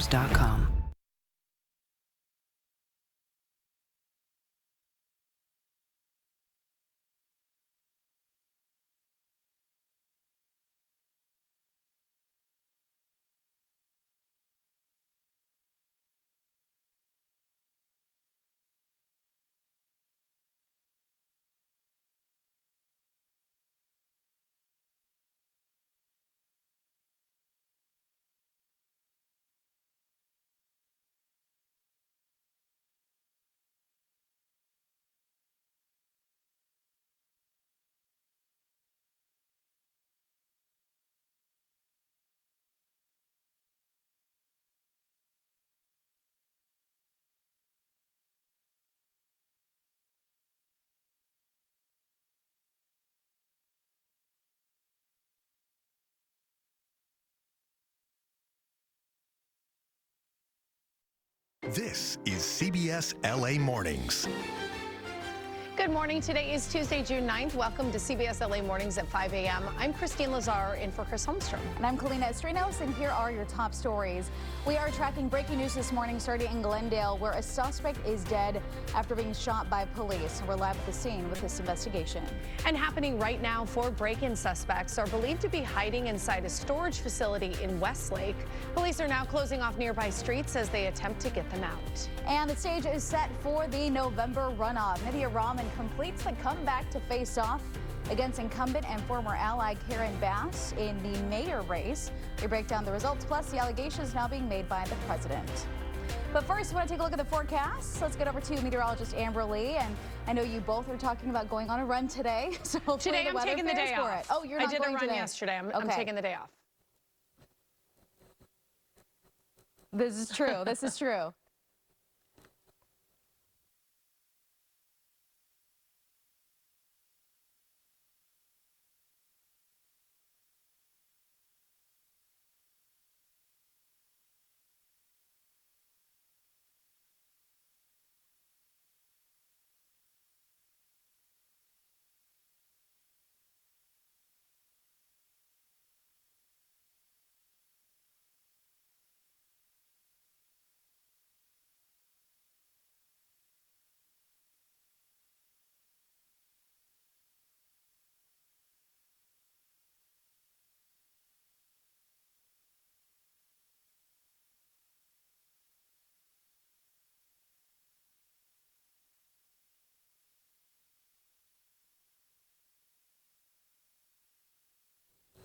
CBSNews.com. This is CBS LA Mornings. Good morning. Today is Tuesday, June 9th. Welcome to CBS LA Mornings at 5 a.m. I'm Christine Lazar in for Chris Holmstrom. And I'm Kalina Estrenos, and here are your top stories. We are tracking breaking news this morning starting in Glendale, where a suspect is dead after being shot by police. We're live at the scene with this investigation. And happening right now, 4 break-in suspects are believed to be hiding inside a storage facility in Westlake. Police are now closing off nearby streets as they attempt to get them out. And the stage is set for the November runoff. Nydia Rahman completes the comeback to face off against incumbent and former ally Karen Bass in the mayor race. We break down the results, plus the allegations now being made by the president. But first, we want to take a look at the forecast. Let's get over to meteorologist Amber Lee. And I know you both are talking about going on a run today. So today I'm taking the day off. Oh, you're not going today? I did a run yesterday. I'm taking the day off. This is true. This is true.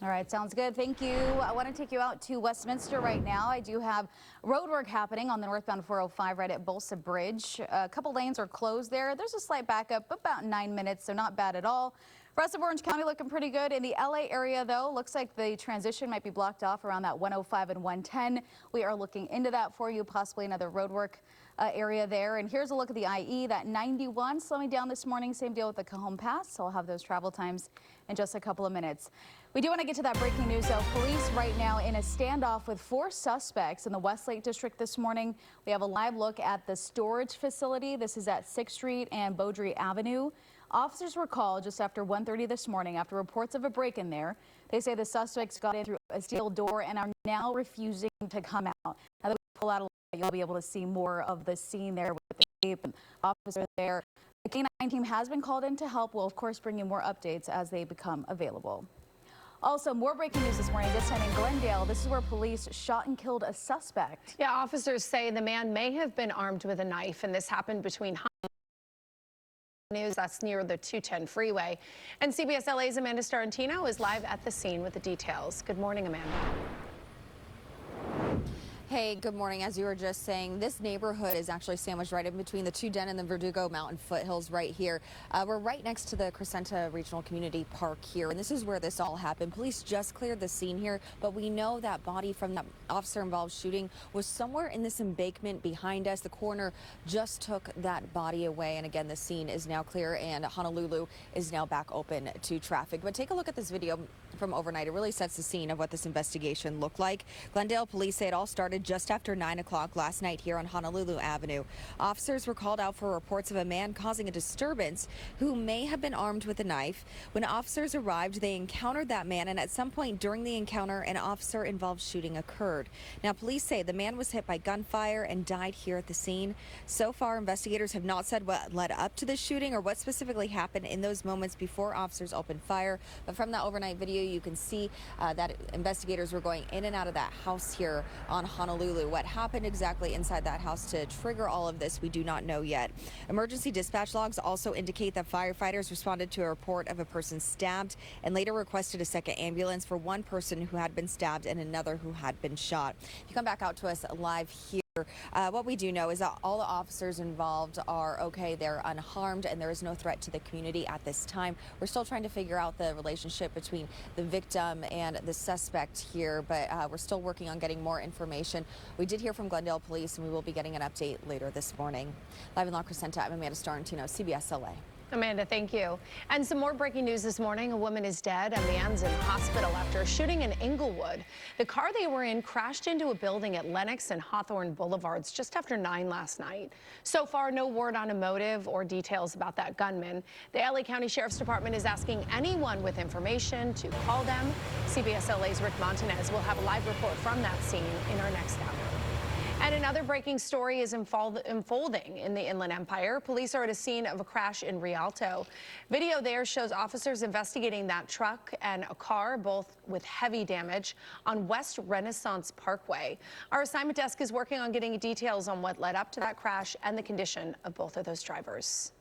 All right, sounds good. Thank you. I want to take you out to Westminster right now. I do have road work happening on the northbound 405 right at Bolsa Bridge. A couple lanes are closed there. There's a slight backup, about 9 minutes, so not bad at all. Rest of Orange County looking pretty good. In the LA area, though, looks like the transition might be blocked off around that 105 and 110. We are looking into that for you, possibly another road work area there. And here's a look at the IE, that 91 slowing down this morning. Same deal with the Cajon Pass. So I'll have those travel times in just a couple of minutes. We do want to get to that breaking news, though. Police right now in a standoff with 4 suspects in the Westlake district this morning. We have a live look at the storage facility. This is at 6th Street and Beaudry Avenue. Officers were called just after 1:30 this morning after reports of a break-in there. They say the suspects got in through a steel door and are now refusing to come out. Now that we pull out a little bit, you'll be able to see more of the scene there with the tape and officers there. The K9 team has been called in to help. We'll, of course, bring you more updates as they become available. Also, more breaking news this morning, this time in Glendale. This is where police shot and killed a suspect. Yeah, officers say the man may have been armed with a knife, and this happened between News. That's near the 210 freeway. And CBS LA's Amanda Starantino is live at the scene with the details. Good morning, Amanda. Hey, good morning. As you were just saying, this neighborhood is actually sandwiched right in between the 210 and the Verdugo Mountain foothills right here. We're right next to the Crescenta Regional Community Park here, and this is where this all happened. Police just cleared the scene here, but we know that body from that officer-involved shooting was somewhere in this embankment behind us. The coroner just took that body away, and again, the scene is now clear, and Honolulu is now back open to traffic. But take a look at this video from overnight. It really sets the scene of what this investigation looked like. Glendale police say it all started just after 9 o'clock last night here on Honolulu Avenue. Officers were called out for reports of a man causing a disturbance who may have been armed with a knife. When officers arrived, they encountered that man, and at some point during the encounter, an officer-involved shooting occurred. Now, police say the man was hit by gunfire and died here at the scene. So far, investigators have not said what led up to the shooting or what specifically happened in those moments before officers opened fire. But from that overnight video, you can see that investigators were going in and out of that house here on Honolulu. What happened exactly inside that house to trigger all of this, we do not know yet. Emergency dispatch logs also indicate that firefighters responded to a report of a person stabbed and later requested a second ambulance for one person who had been stabbed and another who had been shot. If you come back out to us live here, what we do know is that all the officers involved are okay. They're unharmed and there is no threat to the community at this time. We're still trying to figure out the relationship between the victim and the suspect here, but we're still working on getting more information. We did hear from Glendale Police and we will be getting an update later this morning. Live in La Crescenta, I'm Amanda Starantino, CBS LA. Amanda, thank you. And some more breaking news this morning. A woman is dead. A man's in hospital after a shooting in Inglewood. The car they were in crashed into a building at Lenox and Hawthorne Boulevards just after 9 last night. So far, no word on a motive or details about that gunman. The LA County Sheriff's Department is asking anyone with information to call them. CBS LA's Rick Montanez will have a live report from that scene in our next hour. And another breaking story is unfolding in the Inland Empire. Police are at a scene of a crash in Rialto. Video there shows officers investigating that truck and a car, both with heavy damage, on West Renaissance Parkway. Our assignment desk is working on getting details on what led up to that crash and the condition of both of those drivers.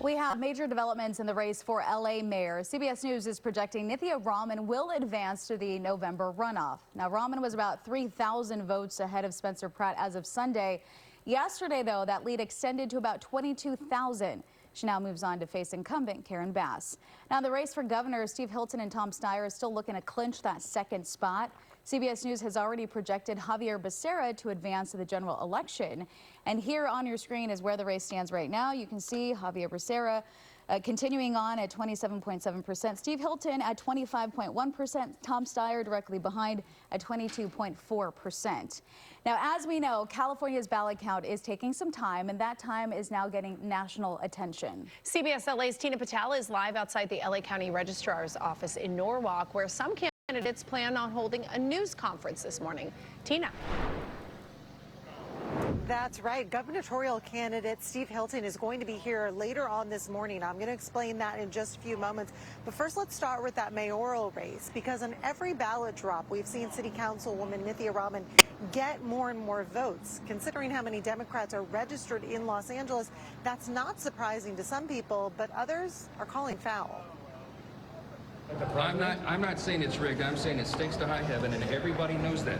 We have major developments in the race for LA mayor. CBS News is projecting Nithya Raman will advance to the November runoff. Now, Raman was about 3,000 votes ahead of Spencer Pratt as of Sunday. Yesterday, though, that lead extended to about 22,000. She now moves on to face incumbent Karen Bass. Now, the race for governor, Steve Hilton and Tom Steyer is still looking to clinch that second spot. CBS News has already projected Javier Becerra to advance to the general election. And here on your screen is where the race stands right now. You can see Javier Becerra continuing on at 27.7%. Steve Hilton at 25.1%. Tom Steyer directly behind at 22.4%. Now, as we know, California's ballot count is taking some time, and that time is now getting national attention. CBS LA's Tina Patel is live outside the LA County Registrar's office in Norwalk, where some candidates plan on holding a news conference this morning. Tina. That's right. Gubernatorial candidate Steve Hilton is going to be here later on this morning. I'm going to explain that in just a few moments. But first, let's start with that mayoral race, because on every ballot drop, we've seen City Councilwoman Nithya Raman get more and more votes. Considering how many Democrats are registered in Los Angeles, that's not surprising to some people, but others are calling foul. I'm not saying it's rigged. I'm saying it stinks to high heaven, and everybody knows that.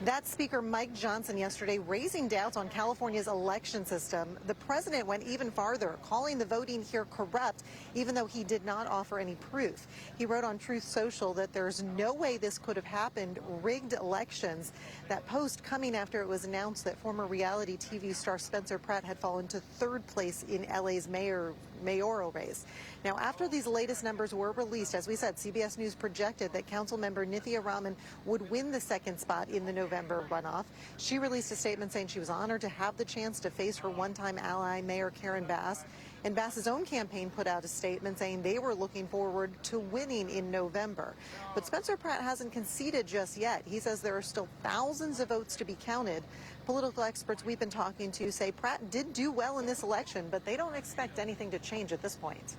That's Speaker Mike Johnson yesterday raising doubts on California's election system. The president went even farther, calling the voting here corrupt, even though he did not offer any proof. He wrote on Truth Social that there's no way this could have happened, rigged elections. That post coming after it was announced that former reality TV star Spencer Pratt had fallen to third place in LA's mayoral race. Now, after these latest numbers were released, as we said, CBS News projected that Councilmember Nithya Raman would win the second spot in the November runoff. She released a statement saying she was honored to have the chance to face her one-time ally, Mayor Karen Bass. And Bass's own campaign put out a statement saying they were looking forward to winning in November. But Spencer Pratt hasn't conceded just yet. He says there are still thousands of votes to be counted. Political experts we've been talking to say Pratt did do well in this election, but they don't expect anything to change at this point.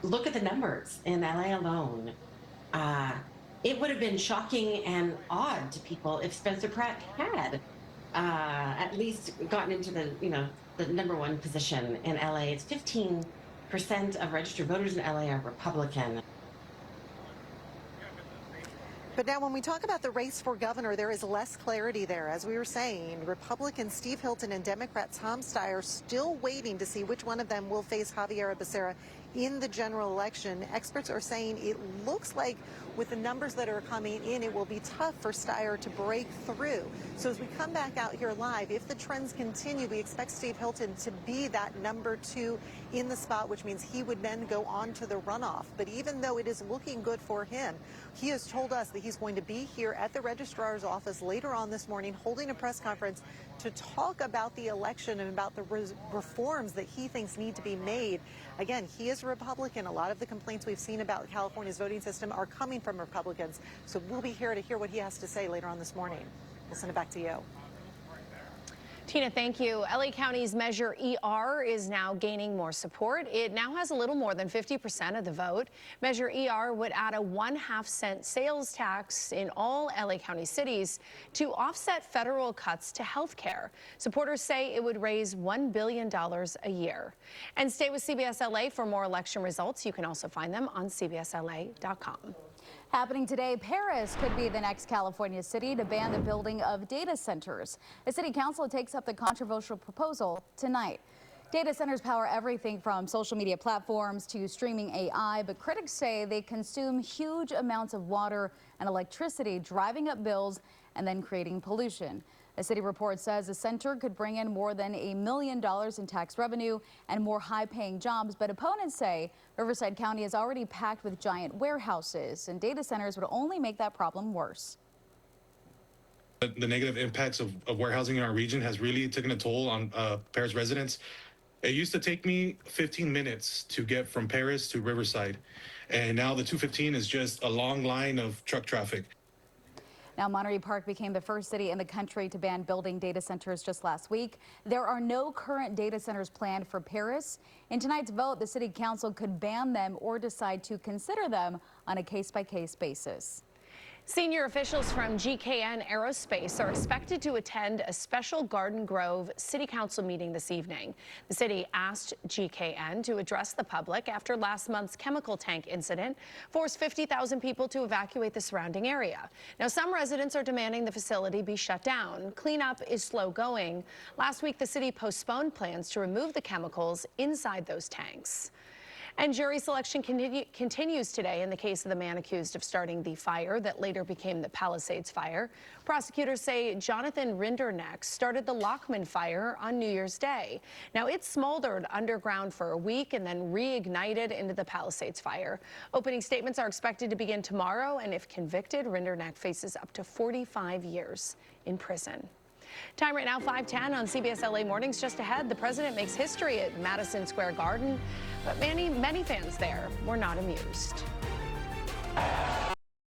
Look at the numbers in LA alone. It would have been shocking and odd to people if Spencer Pratt had at least gotten into the #1 position in LA. It's 15% of registered voters in LA are Republican. But now when we talk about the race for governor, there is less clarity there. As we were saying, Republican Steve Hilton and Democrat Tom Steyer still waiting to see which one of them will face Javier Becerra in the general election. Experts are saying it looks like with the numbers that are coming in, it will be tough for Steyer to break through. So as we come back out here live, if the trends continue, we expect Steve Hilton to be that number 2 in the spot, which means he would then go on to the runoff. But even though it is looking good for him, he has told us that he's going to be here at the registrar's office later on this morning holding a press conference to talk about the election and about the reforms that he thinks need to be made. Again, he is a Republican. A lot of the complaints we've seen about California's voting system are coming from Republicans. So we'll be here to hear what he has to say later on this morning. We'll send it back to you. Tina, thank you. LA County's Measure ER is now gaining more support. It now has a little more than 50% of the vote. Measure ER would add a 1/2 cent sales tax in all LA County cities to offset federal cuts to health care. Supporters say it would raise $1 billion a year. And stay with CBS LA for more election results. You can also find them on cbsla.com. Happening today, Paris could be the next California city to ban the building of data centers. The city council takes up the controversial proposal tonight. Data centers power everything from social media platforms to streaming AI, but critics say they consume huge amounts of water and electricity, driving up bills and then creating pollution. A city report says the center could bring in more than $1 million in tax revenue and more high-paying jobs, but opponents say Riverside County is already packed with giant warehouses, and data centers would only make that problem worse. The negative impacts of warehousing in our region has really taken a toll on Paris residents. It used to take me 15 minutes to get from Paris to Riverside, and now the 215 is just a long line of truck traffic. Now, Monterey Park became the first city in the country to ban building data centers just last week. There are no current data centers planned for Paris. In tonight's vote, the city council could ban them or decide to consider them on a case-by-case basis. Senior officials from GKN Aerospace are expected to attend a special Garden Grove City Council meeting this evening. The city asked GKN to address the public after last month's chemical tank incident forced 50,000 people to evacuate the surrounding area. Now, some residents are demanding the facility be shut down. Cleanup is slow going. Last week, the city postponed plans to remove the chemicals inside those tanks. And jury selection continues today in the case of the man accused of starting the fire that later became the Palisades fire. Prosecutors say Jonathan Rinderneck started the Lockman fire on New Year's Day. Now, it smoldered underground for a week and then reignited into the Palisades fire. Opening statements are expected to begin tomorrow, and if convicted, Rinderneck faces up to 45 years in prison. Time right now, 5:10 on CBS LA Mornings. Just ahead, the president makes history at Madison Square Garden, but many fans there were not amused.